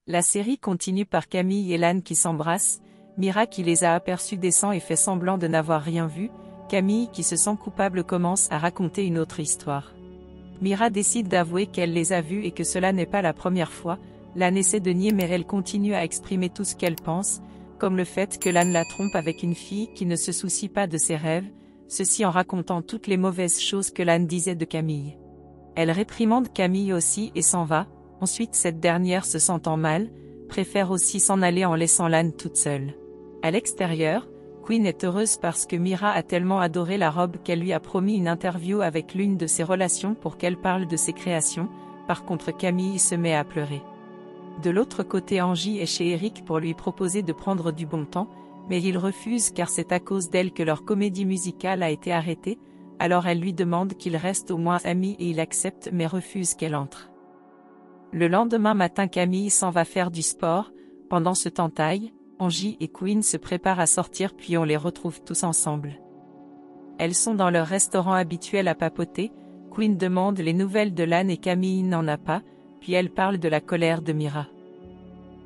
La série continue par Camille et Lan qui s'embrassent, Mira qui les a aperçus descend et fait semblant de n'avoir rien vu, Camille qui se sent coupable commence à raconter une autre histoire. Mira décide d'avouer qu'elle les a vus et que cela n'est pas la première fois, Lan essaie de nier mais elle continue à exprimer tout ce qu'elle pense, comme le fait que Lan la trompe avec une fille qui ne se soucie pas de ses rêves, ceci en racontant toutes les mauvaises choses que Lan disait de Camille. Elle réprimande Camille aussi et s'en va, ensuite cette dernière se sentant mal, préfère aussi s'en aller en laissant Lan toute seule. À l'extérieur, Queen est heureuse parce que Mira a tellement adoré la robe qu'elle lui a promis une interview avec l'une de ses relations pour qu'elle parle de ses créations, par contre Camille se met à pleurer. De l'autre côté Angie est chez Eric pour lui proposer de prendre du bon temps, mais il refuse car c'est à cause d'elle que leur comédie musicale a été arrêtée, alors elle lui demande qu'ils restent au moins amis et il accepte mais refuse qu'elle entre. Le lendemain matin Camille s'en va faire du sport, pendant ce temps Ty, Angie et Queen se préparent à sortir puis on les retrouve tous ensemble. Elles sont dans leur restaurant habituel à papoter, Queen demande les nouvelles de Lan et Camille n'en a pas, puis elle parle de la colère de Mira.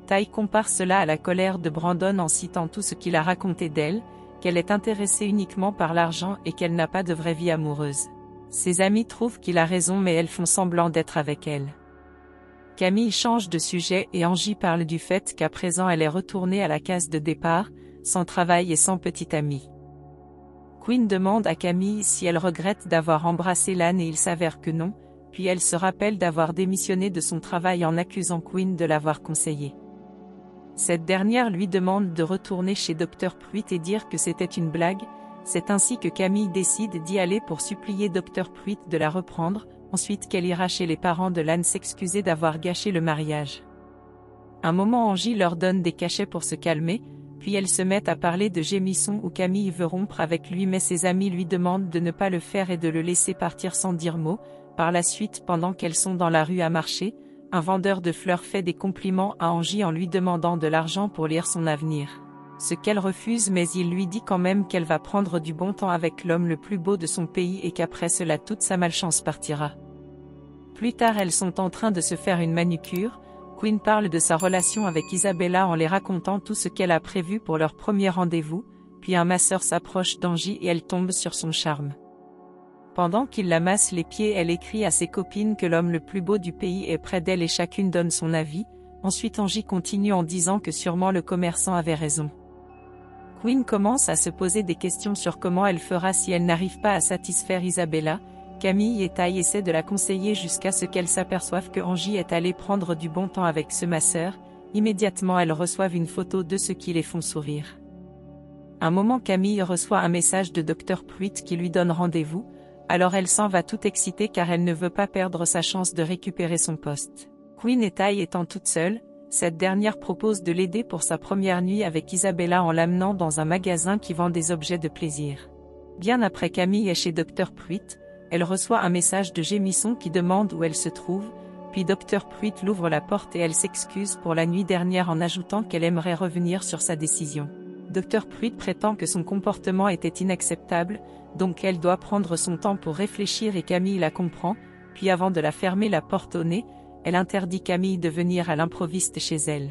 Ty compare cela à la colère de Brandon en citant tout ce qu'il a raconté d'elle, qu'elle est intéressée uniquement par l'argent et qu'elle n'a pas de vraie vie amoureuse. Ses amis trouvent qu'il a raison mais elles font semblant d'être avec elle. Camille change de sujet et Angie parle du fait qu'à présent elle est retournée à la case de départ, sans travail et sans petite amie. Queen demande à Camille si elle regrette d'avoir embrassé Lan et il s'avère que non, puis elle se rappelle d'avoir démissionné de son travail en accusant Queen de l'avoir conseillé. Cette dernière lui demande de retourner chez Dr Pruitt et dire que c'était une blague, c'est ainsi que Camille décide d'y aller pour supplier Dr Pruitt de la reprendre, ensuite qu'elle ira chez les parents de Lan s'excuser d'avoir gâché le mariage. Un moment Angie leur donne des cachets pour se calmer, puis elles se mettent à parler de gémissons où Camille veut rompre avec lui mais ses amis lui demandent de ne pas le faire et de le laisser partir sans dire mot. Par la suite pendant qu'elles sont dans la rue à marcher, un vendeur de fleurs fait des compliments à Angie en lui demandant de l'argent pour lire son avenir. Ce qu'elle refuse mais il lui dit quand même qu'elle va prendre du bon temps avec l'homme le plus beau de son pays et qu'après cela toute sa malchance partira. Plus tard elles sont en train de se faire une manucure, Queen parle de sa relation avec Isabella en les racontant tout ce qu'elle a prévu pour leur premier rendez-vous, puis un masseur s'approche d'Angie et elle tombe sur son charme. Pendant qu'il la masse les pieds elle écrit à ses copines que l'homme le plus beau du pays est près d'elle et chacune donne son avis, ensuite Angie continue en disant que sûrement le commerçant avait raison. Queen commence à se poser des questions sur comment elle fera si elle n'arrive pas à satisfaire Isabella, Camille et Ty essaient de la conseiller jusqu'à ce qu'elles s'aperçoivent que Angie est allée prendre du bon temps avec ce masseur, immédiatement elles reçoivent une photo de ce qui les font sourire. Un moment Camille reçoit un message de Dr Pruitt qui lui donne rendez-vous, alors elle s'en va toute excitée car elle ne veut pas perdre sa chance de récupérer son poste. Queen et Ty étant toutes seules, cette dernière propose de l'aider pour sa première nuit avec Isabella en l'amenant dans un magasin qui vend des objets de plaisir. Bien après Camille est chez Dr Pruitt, elle reçoit un message de gémisson qui demande où elle se trouve, puis Dr Pruitt l'ouvre la porte et elle s'excuse pour la nuit dernière en ajoutant qu'elle aimerait revenir sur sa décision. Dr Pruitt prétend que son comportement était inacceptable, donc elle doit prendre son temps pour réfléchir et Camille la comprend, puis avant de la fermer la porte au nez, elle interdit Camille de venir à l'improviste chez elle.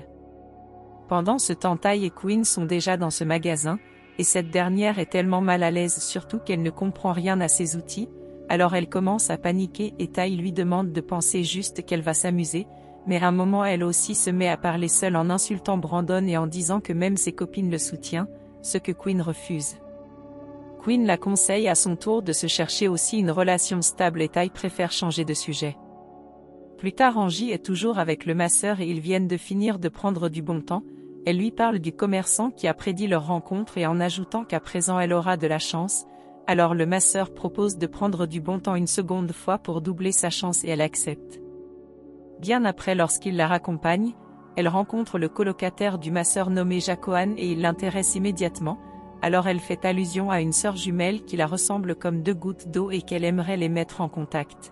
Pendant ce temps Ty et Queen sont déjà dans ce magasin, et cette dernière est tellement mal à l'aise surtout qu'elle ne comprend rien à ses outils, alors elle commence à paniquer et Ty lui demande de penser juste qu'elle va s'amuser, mais à un moment elle aussi se met à parler seule en insultant Brandon et en disant que même ses copines le soutiennent, ce que Queen refuse. Queen la conseille à son tour de se chercher aussi une relation stable et Ty préfère changer de sujet. Plus tard Angie est toujours avec le masseur et ils viennent de finir de prendre du bon temps, elle lui parle du commerçant qui a prédit leur rencontre et en ajoutant qu'à présent elle aura de la chance, alors le masseur propose de prendre du bon temps une seconde fois pour doubler sa chance et elle accepte. Bien après lorsqu'il la raccompagne, elle rencontre le colocataire du masseur nommé Jacoan et il l'intéresse immédiatement, alors elle fait allusion à une sœur jumelle qui la ressemble comme deux gouttes d'eau et qu'elle aimerait les mettre en contact.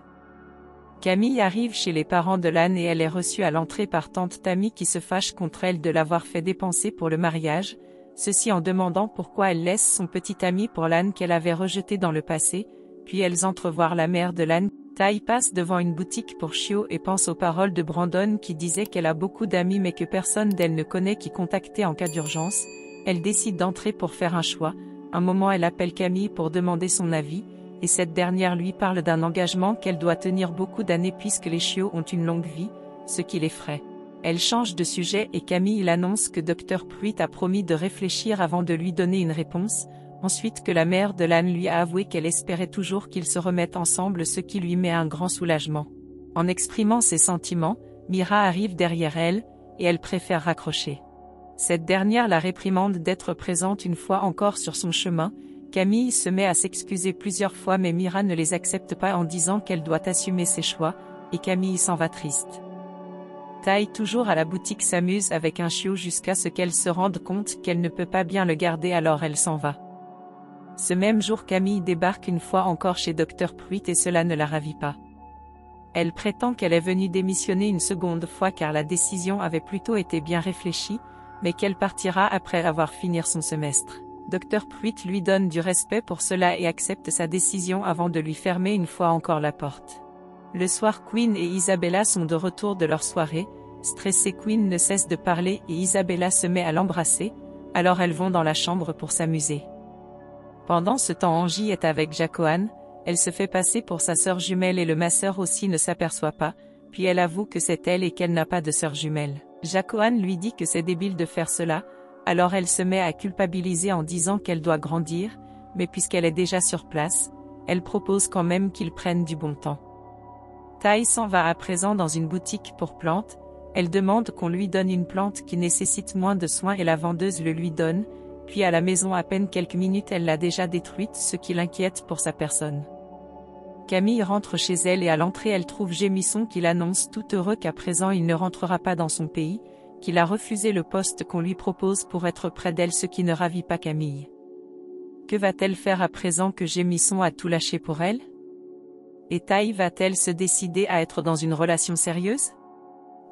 Camille arrive chez les parents de Lan et elle est reçue à l'entrée par tante Tammy qui se fâche contre elle de l'avoir fait dépenser pour le mariage, ceci en demandant pourquoi elle laisse son petit ami pour Lan qu'elle avait rejeté dans le passé, puis elles entrevoient la mère de Lan, Tai passe devant une boutique pour chiots et pense aux paroles de Brandon qui disait qu'elle a beaucoup d'amis mais que personne d'elle ne connaît qui contacter en cas d'urgence. Elle décide d'entrer pour faire un choix. Un moment elle appelle Camille pour demander son avis, et cette dernière lui parle d'un engagement qu'elle doit tenir beaucoup d'années puisque les chiots ont une longue vie, ce qui l'effraie. Elle change de sujet et Camille l'annonce que Dr. Pruitt a promis de réfléchir avant de lui donner une réponse, ensuite que la mère de Lan lui a avoué qu'elle espérait toujours qu'ils se remettent ensemble, ce qui lui met un grand soulagement. En exprimant ses sentiments, Mira arrive derrière elle, et elle préfère raccrocher. Cette dernière la réprimande d'être présente une fois encore sur son chemin. Camille se met à s'excuser plusieurs fois mais Mira ne les accepte pas en disant qu'elle doit assumer ses choix, et Camille s'en va triste. Tai, toujours à la boutique, s'amuse avec un chiot jusqu'à ce qu'elle se rende compte qu'elle ne peut pas bien le garder, alors elle s'en va. Ce même jour, Camille débarque une fois encore chez Dr. Pruitt et cela ne la ravit pas. Elle prétend qu'elle est venue démissionner une seconde fois car la décision avait plutôt été bien réfléchie, mais qu'elle partira après avoir fini son semestre. Dr. Pruitt lui donne du respect pour cela et accepte sa décision avant de lui fermer une fois encore la porte. Le soir, Quinn et Isabella sont de retour de leur soirée. Stressée, Quinn ne cesse de parler et Isabella se met à l'embrasser, alors elles vont dans la chambre pour s'amuser. Pendant ce temps, Angie est avec Jacoan. Elle se fait passer pour sa sœur jumelle et le masseur aussi ne s'aperçoit pas, puis elle avoue que c'est elle et qu'elle n'a pas de sœur jumelle. Jacoan lui dit que c'est débile de faire cela, alors elle se met à culpabiliser en disant qu'elle doit grandir, mais puisqu'elle est déjà sur place, elle propose quand même qu'ils prennent du bon temps. Tai s'en va à présent dans une boutique pour plantes. Elle demande qu'on lui donne une plante qui nécessite moins de soins et la vendeuse le lui donne, puis à la maison à peine quelques minutes elle l'a déjà détruite, ce qui l'inquiète pour sa personne. Camille rentre chez elle et à l'entrée elle trouve Gémisson qui l'annonce tout heureux qu'à présent il ne rentrera pas dans son pays, qu'il a refusé le poste qu'on lui propose pour être près d'elle, ce qui ne ravit pas Camille. Que va-t-elle faire à présent que Gémisson a tout lâché pour elle? Et Tai va-t-elle se décider à être dans une relation sérieuse?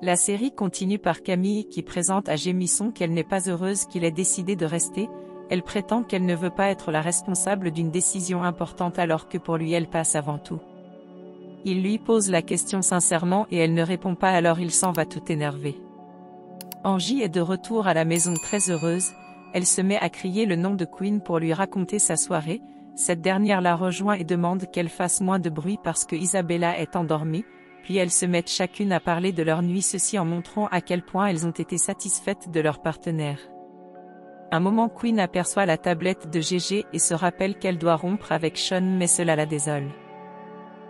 La série continue par Camille qui présente à Gémisson qu'elle n'est pas heureuse qu'il ait décidé de rester. Elle prétend qu'elle ne veut pas être la responsable d'une décision importante alors que pour lui elle passe avant tout. Il lui pose la question sincèrement et elle ne répond pas, alors il s'en va tout énervé. Angie est de retour à la maison très heureuse. Elle se met à crier le nom de Quinn pour lui raconter sa soirée. Cette dernière la rejoint et demande qu'elle fasse moins de bruit parce que Isabella est endormie, puis elles se mettent chacune à parler de leur nuit, ceci en montrant à quel point elles ont été satisfaites de leur partenaire. Un moment, Quinn aperçoit la tablette de Gégé et se rappelle qu'elle doit rompre avec Sean mais cela la désole.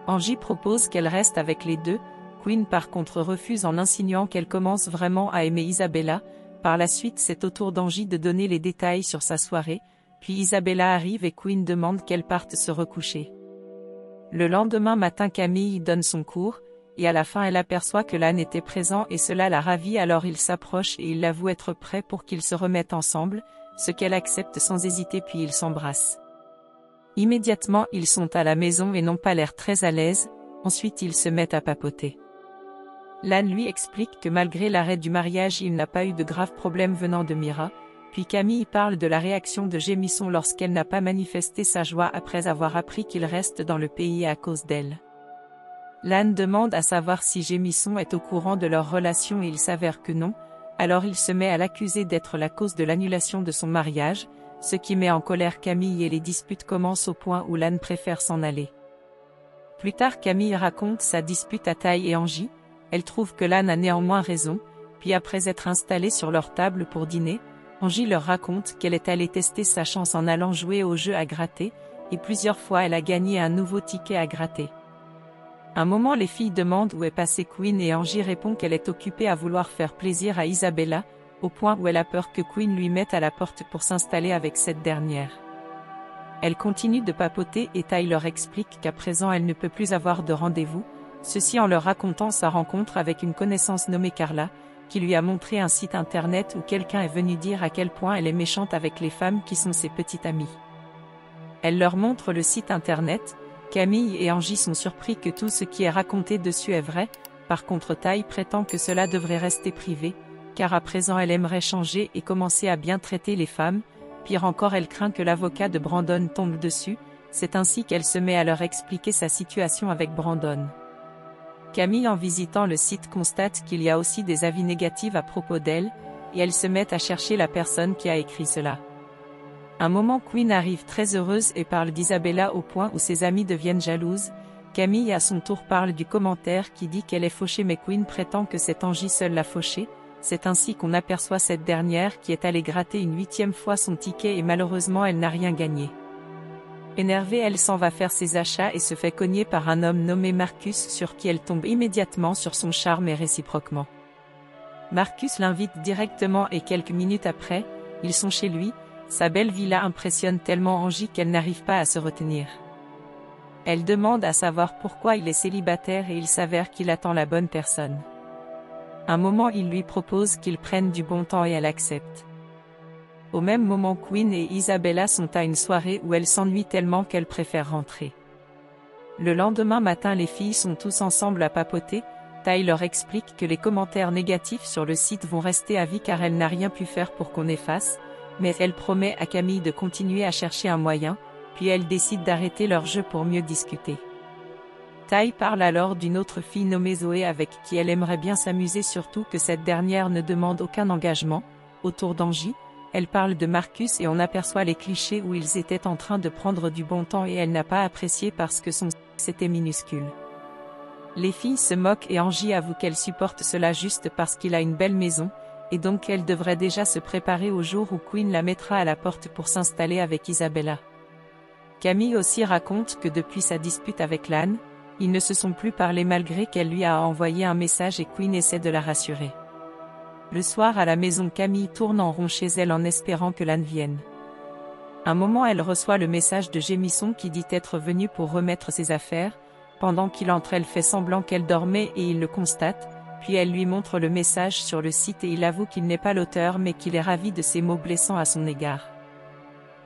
Angie propose qu'elle reste avec les deux. Quinn par contre refuse en insinuant qu'elle commence vraiment à aimer Isabella. Par la suite, c'est au tour d'Angie de donner les détails sur sa soirée. Puis Isabella arrive et Quinn demande qu'elle parte se recoucher. Le lendemain matin, Camille donne son cours, et à la fin elle aperçoit que Lan était présent et cela la ravit, alors il s'approche et il l'avoue être prêt pour qu'ils se remettent ensemble, ce qu'elle accepte sans hésiter, puis ils s'embrassent. Immédiatement ils sont à la maison et n'ont pas l'air très à l'aise, ensuite ils se mettent à papoter. Lan lui explique que malgré l'arrêt du mariage il n'a pas eu de graves problèmes venant de Mira. Puis Camille parle de la réaction de Gémisson lorsqu'elle n'a pas manifesté sa joie après avoir appris qu'il reste dans le pays à cause d'elle. Lan demande à savoir si Gémisson est au courant de leur relation et il s'avère que non, alors il se met à l'accuser d'être la cause de l'annulation de son mariage, ce qui met en colère Camille et les disputes commencent au point où Lan préfère s'en aller. Plus tard, Camille raconte sa dispute à Tai et Angie. Elle trouve que Lan a néanmoins raison, puis après être installée sur leur table pour dîner, Angie leur raconte qu'elle est allée tester sa chance en allant jouer au jeu à gratter, et plusieurs fois elle a gagné un nouveau ticket à gratter. Un moment, les filles demandent où est passée Quinn et Angie répond qu'elle est occupée à vouloir faire plaisir à Isabella, au point où elle a peur que Quinn lui mette à la porte pour s'installer avec cette dernière. Elle continue de papoter et Tai leur explique qu'à présent elle ne peut plus avoir de rendez-vous, ceci en leur racontant sa rencontre avec une connaissance nommée Carla, qui lui a montré un site internet où quelqu'un est venu dire à quel point elle est méchante avec les femmes qui sont ses petites amies. Elle leur montre le site internet. Camille et Angie sont surpris que tout ce qui est raconté dessus est vrai. Par contre, Tai prétend que cela devrait rester privé, car à présent elle aimerait changer et commencer à bien traiter les femmes. Pire encore, elle craint que l'avocat de Brandon tombe dessus, C'est ainsi qu'elle se met à leur expliquer sa situation avec Brandon. Camille, en visitant le site, constate qu'il y a aussi des avis négatifs à propos d'elle, et elle se met à chercher la personne qui a écrit cela. Un moment, Quinn arrive très heureuse et parle d'Isabella au point où ses amis deviennent jalouses. Camille à son tour parle du commentaire qui dit qu'elle est fauchée, mais Quinn prétend que c'est Angie seule la fauchée. C'est ainsi qu'on aperçoit cette dernière qui est allée gratter une 8e fois son ticket et malheureusement elle n'a rien gagné. Énervée, elle s'en va faire ses achats et se fait cogner par un homme nommé Marcus sur qui elle tombe immédiatement sur son charme et réciproquement. Marcus l'invite directement et quelques minutes après, ils sont chez lui. Sa belle villa impressionne tellement Angie qu'elle n'arrive pas à se retenir. Elle demande à savoir pourquoi il est célibataire et il s'avère qu'il attend la bonne personne. Un moment, il lui propose qu'ils prennent du bon temps et elle accepte. Au même moment, Quinn et Isabella sont à une soirée où elle s'ennuie tellement qu'elle préfère rentrer. Le lendemain matin, les filles sont tous ensemble à papoter. Ty leur explique que les commentaires négatifs sur le site vont rester à vie car elle n'a rien pu faire pour qu'on efface, mais elle promet à Camille de continuer à chercher un moyen, puis elle décide d'arrêter leur jeu pour mieux discuter. Ty parle alors d'une autre fille nommée Zoé avec qui elle aimerait bien s'amuser, surtout que cette dernière ne demande aucun engagement. Autour d'Angie, elle parle de Marcus et on aperçoit les clichés où ils étaient en train de prendre du bon temps et elle n'a pas apprécié parce que son c'était minuscule. Les filles se moquent et Angie avoue qu'elle supporte cela juste parce qu'il a une belle maison, et donc elle devrait déjà se préparer au jour où Quinn la mettra à la porte pour s'installer avec Isabella. Camille aussi raconte que depuis sa dispute avec Lan, ils ne se sont plus parlé malgré qu'elle lui a envoyé un message et Quinn essaie de la rassurer. Le soir à la maison, Camille tourne en rond chez elle en espérant que Lan vienne. Un moment, elle reçoit le message de Jémisson qui dit être venu pour remettre ses affaires. Pendant qu'il entre, elle fait semblant qu'elle dormait et il le constate, puis elle lui montre le message sur le site et il avoue qu'il n'est pas l'auteur mais qu'il est ravi de ses mots blessants à son égard.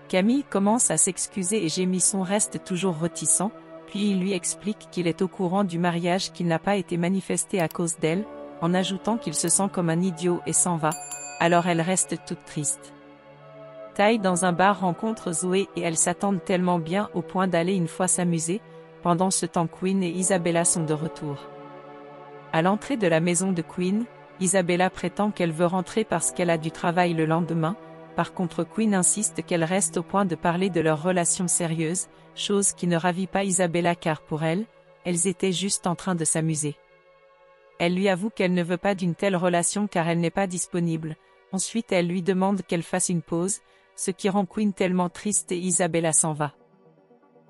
Camille commence à s'excuser et Jémisson reste toujours réticent, puis il lui explique qu'il est au courant du mariage qui n'a pas été manifesté à cause d'elle, en ajoutant qu'il se sent comme un idiot et s'en va, alors elle reste toute triste. Ty dans un bar rencontre Zoé et elles s'attendent tellement bien au point d'aller une fois s'amuser. Pendant ce temps, Quinn et Isabella sont de retour. À l'entrée de la maison de Quinn, Isabella prétend qu'elle veut rentrer parce qu'elle a du travail le lendemain. Par contre, Quinn insiste qu'elle reste au point de parler de leur relation sérieuse, chose qui ne ravit pas Isabella car pour elle, elles étaient juste en train de s'amuser. Elle lui avoue qu'elle ne veut pas d'une telle relation car elle n'est pas disponible. Ensuite, elle lui demande qu'elle fasse une pause, ce qui rend Quinn tellement triste et Isabella s'en va.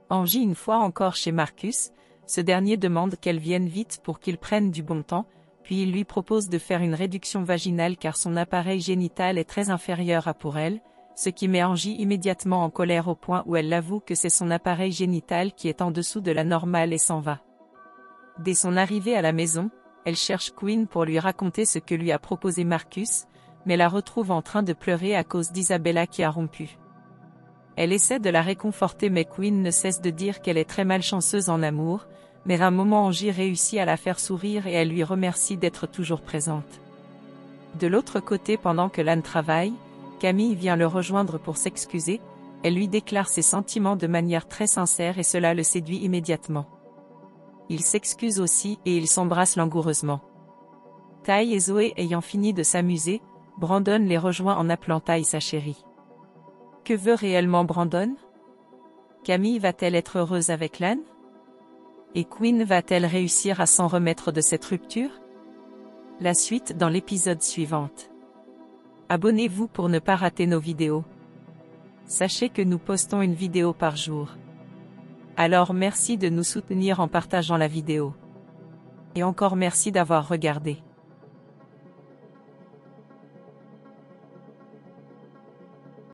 Angie une fois encore chez Marcus, ce dernier demande qu'elle vienne vite pour qu'il prenne du bon temps, puis il lui propose de faire une réduction vaginale car son appareil génital est très inférieur à pour elle, ce qui met Angie immédiatement en colère au point où elle l'avoue que c'est son appareil génital qui est en dessous de la normale et s'en va. Dès son arrivée à la maison, elle cherche Quinn pour lui raconter ce que lui a proposé Marcus, mais la retrouve en train de pleurer à cause d'Isabella qui a rompu. Elle essaie de la réconforter mais Quinn ne cesse de dire qu'elle est très malchanceuse en amour, mais à un moment Angie réussit à la faire sourire et elle lui remercie d'être toujours présente. De l'autre côté, pendant que Lan travaille, Camille vient le rejoindre pour s'excuser, elle lui déclare ses sentiments de manière très sincère et cela le séduit immédiatement. Ils s'excusent aussi et ils s'embrassent langoureusement. Ty et Zoé ayant fini de s'amuser, Brandon les rejoint en appelant Ty sa chérie. Que veut réellement Brandon? Camille va-t-elle être heureuse avec Lan? Et Quinn va-t-elle réussir à s'en remettre de cette rupture? La suite dans l'épisode suivant. Abonnez-vous pour ne pas rater nos vidéos. Sachez que nous postons une vidéo par jour. Alors merci de nous soutenir en partageant la vidéo. Et encore merci d'avoir regardé.